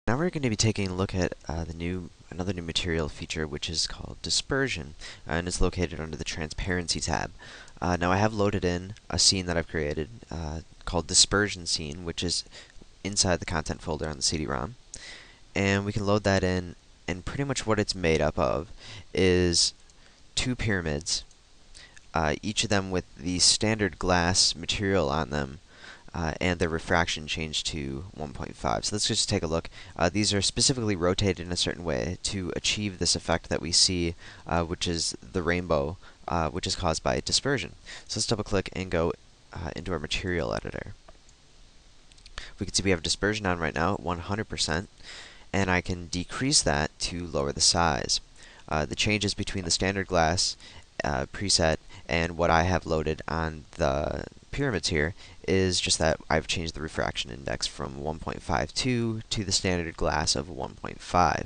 Now we're going to be taking a look at another new material feature, which is called Dispersion, and it's located under the Transparency tab. Now I have loaded in a scene that I've created called Dispersion Scene, which is inside the content folder on the CD-ROM, and we can load that in, and pretty much what it's made up of is two pyramids, each of them with the standard glass material on them, and their refraction changed to 1.5. So let's just take a look. These are specifically rotated in a certain way to achieve this effect that we see, which is the rainbow, which is caused by dispersion. So let's double click and go into our material editor. We can see we have dispersion on right now at 100%, and I can decrease that to lower the size. The changes between the standard glass preset and what I have loaded on the pyramids here is just that I've changed the refraction index from 1.52 to the standard glass of 1.5.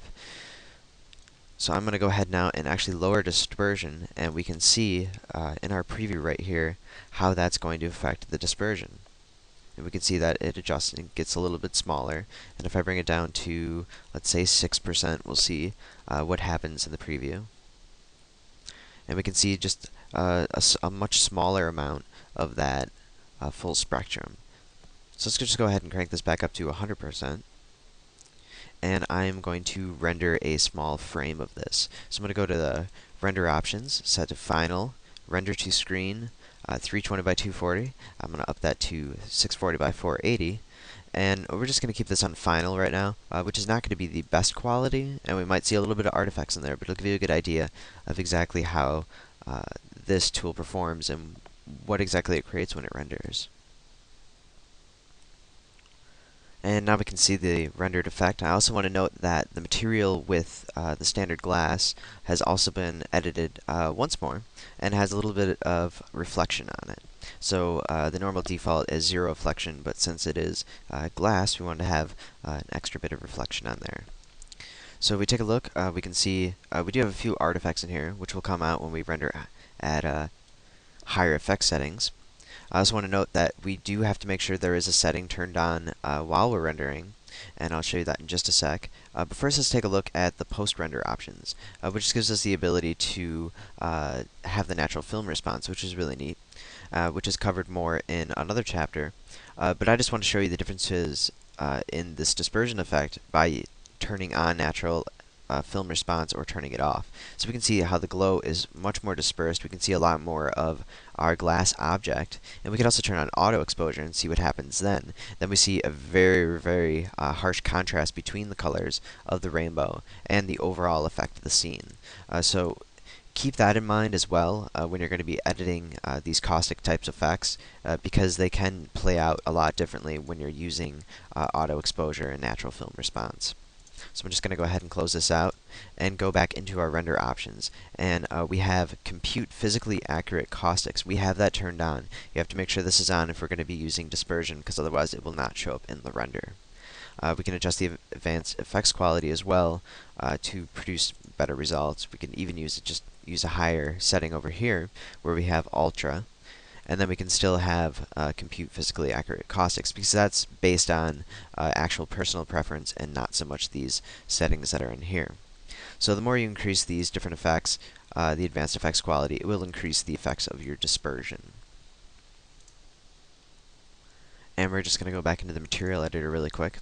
So I'm going to go ahead now and actually lower dispersion, and we can see in our preview right here how that's going to affect the dispersion. And we can see that it adjusts and gets a little bit smaller. And if I bring it down to, let's say, 6%, we'll see what happens in the preview. And we can see just a much smaller amount of that full spectrum. So let's just go ahead and crank this back up to 100%. And I'm going to render a small frame of this. So I'm going to go to the render options, set to final, render to screen, 320 by 240. I'm going to up that to 640 by 480. And we're just going to keep this on final right now, which is not going to be the best quality, and we might see a little bit of artifacts in there, but it'll give you a good idea of exactly how this tool performs and what exactly it creates when it renders. And now we can see the rendered effect. I also want to note that the material with the standard glass has also been edited once more and has a little bit of reflection on it. So the normal default is 0 reflection, but since it is glass, we want to have an extra bit of reflection on there. So if we take a look, we can see we do have a few artifacts in here, which will come out when we render at higher effect settings. I also want to note that we do have to make sure there is a setting turned on while we're rendering, and I'll show you that in just a sec. But first, let's take a look at the post-render options, which gives us the ability to have the natural film response, which is really neat, which is covered more in another chapter. But I just want to show you the differences in this dispersion effect by turning on natural film response or turning it off. So we can see how the glow is much more dispersed. We can see a lot more of our glass object, and we can also turn on auto exposure and see what happens then. Then we see a very, very harsh contrast between the colors of the rainbow and the overall effect of the scene. So keep that in mind as well when you're going to be editing these caustic types of effects, because they can play out a lot differently when you're using auto exposure and natural film response. So I'm just going to go ahead and close this out and go back into our render options. And we have compute physically accurate caustics. We have that turned on. You have to make sure this is on if we're going to be using dispersion, because otherwise it will not show up in the render. We can adjust the advanced effects quality as well to produce better results. We can even use a higher setting over here where we have ultra. And then we can still have compute physically accurate caustics, because that's based on actual personal preference and not so much these settings that are in here. So the more you increase these different effects, the advanced effects quality, it will increase the effects of your dispersion. And we're just going to go back into the material editor really quick.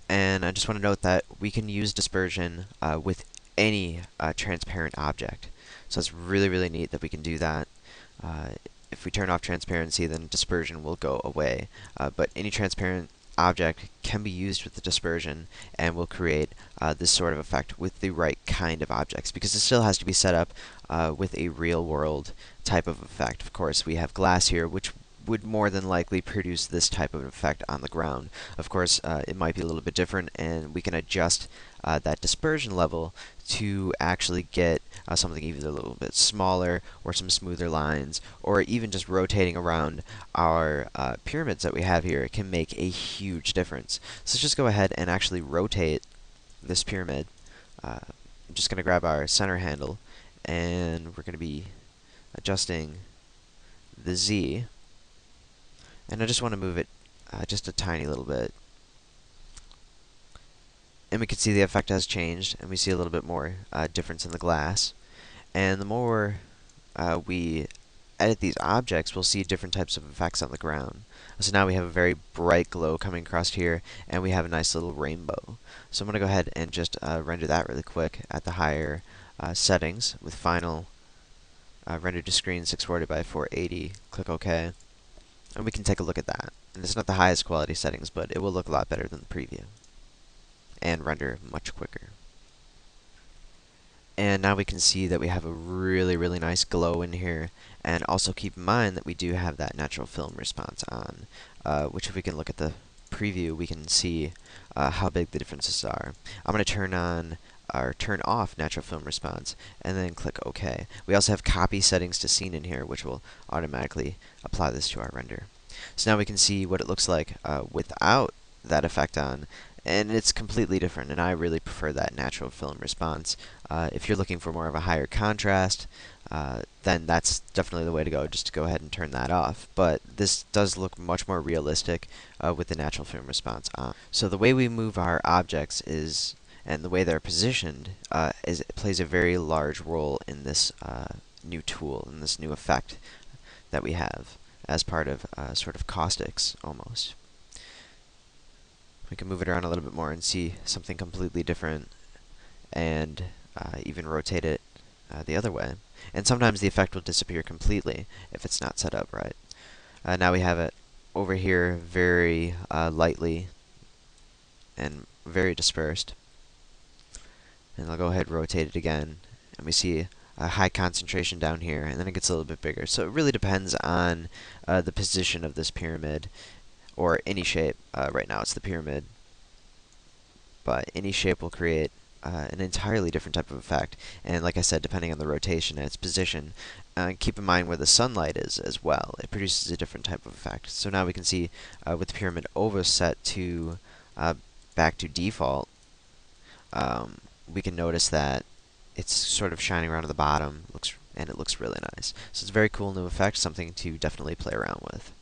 And I just want to note that we can use dispersion with any transparent object. So it's really, really neat that we can do that. If we turn off transparency, then dispersion will go away. But any transparent object can be used with the dispersion and will create this sort of effect with the right kind of objects, because it still has to be set up with a real-world type of effect. Of course, we have glass here, which would more than likely produce this type of effect on the ground. Of course, it might be a little bit different, and we can adjust that dispersion level to actually get something either a little bit smaller or some smoother lines, or even just rotating around our pyramids that we have here. It can make a huge difference. So let's just go ahead and actually rotate this pyramid. I'm just going to grab our center handle, and we're going to be adjusting the Z. And I just want to move it just a tiny little bit. And we can see the effect has changed, and we see a little bit more difference in the glass. And the more we edit these objects, we'll see different types of effects on the ground. So now we have a very bright glow coming across here, and we have a nice little rainbow. So I'm going to go ahead and just render that really quick at the higher settings with final render to screen 640 by 480. Click OK, and we can take a look at that. And it's not the highest quality settings, but it will look a lot better than the preview and render much quicker. And now we can see that we have a really, really nice glow in here. And also keep in mind that we do have that natural film response on, which if we can look at the preview, we can see how big the differences are. I'm going to turn on or turn off natural film response and then click OK. We also have copy settings to scene in here, which will automatically apply this to our render. So now we can see what it looks like without that effect on. And it's completely different, and I really prefer that natural film response. If you're looking for more of a higher contrast, then that's definitely the way to go, just to go ahead and turn that off. But this does look much more realistic with the natural film response on. So the way we move our objects is, and the way they're positioned, it plays a very large role in this new tool, in this new effect that we have as part of sort of Caustics, almost. We can move it around a little bit more and see something completely different, and even rotate it the other way. And sometimes the effect will disappear completely if it's not set up right. Now we have it over here very lightly and very dispersed. And I'll go ahead and rotate it again, and we see a high concentration down here, and then it gets a little bit bigger. So it really depends on the position of this pyramid, or any shape. Right now it's the pyramid, but any shape will create an entirely different type of effect. And like I said, depending on the rotation and its position, keep in mind where the sunlight is as well. It produces a different type of effect. So now we can see with the pyramid over set to back to default, we can notice that it's sort of shining around at the bottom, and it looks really nice. So it's a very cool new effect, something to definitely play around with.